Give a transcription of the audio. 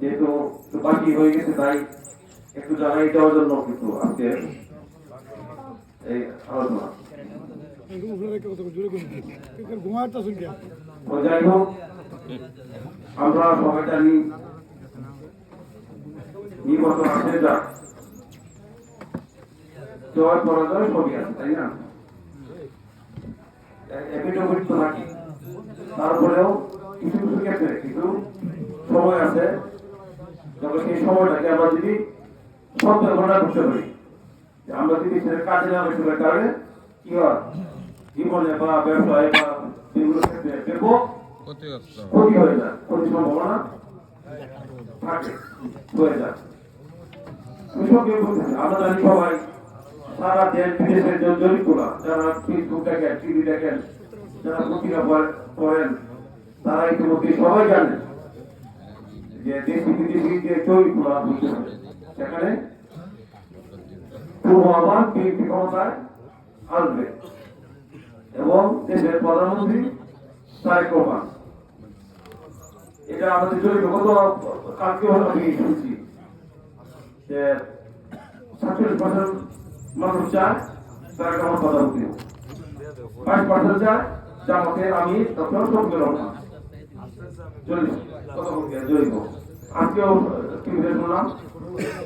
যেহেতু বাকি হয়ে গেছে তাই একটু জানাই দেওয়ার জন্য কিন্তু আজকে এই আলোচনা। যাই হোক, আমরা সবাই জানি নির্বাচন আসে যাক, জয় পরাজয় সবই আছে, তাই না? এপিডোমিট তো থাকি, তারপরেও কিছু কিছু ক্ষেত্রে কিছু সময় আছে যখন সেই সময়টাকে আমরা যদি সদ্ব্যবহার করতে পারি, আমরা যদি সেটা কাজে না লাগাতে কারণে কি হয়, জীবনে বা ব্যবসায় বা বিভিন্ন ক্ষেত্রে ব্যাপক ক্ষতি হয়ে যায়, ক্ষতির সম্ভাবনা থাকে হয়ে যায়। আমরা জানি সবাই সারা দেশ বিদেশের জরিপগুলা, যারা ফেসবুক দেখেন, টিভি দেখেন, যারা পত্রিকা পড়েন, তারা ইতিমধ্যে সবাই জানেন যে দেশি বিদেশি যে জরিপগুলা হচ্ছে সেখানে পূর্বাভাস বিএনপি ক্ষমতায় আসবে এবং দেশের প্রধানমন্ত্রী তারেক রহমান। এটা আমাদের জরিপ গত কালকে আমি শুনছি যে 47% মানুষ চায় তারেক রহমান প্রধানমন্ত্রী, 5% চায় জামাতের আমির ডক্টর শফিকুর রহমান। জরিপ আজকেও টিভিতে শুনলাম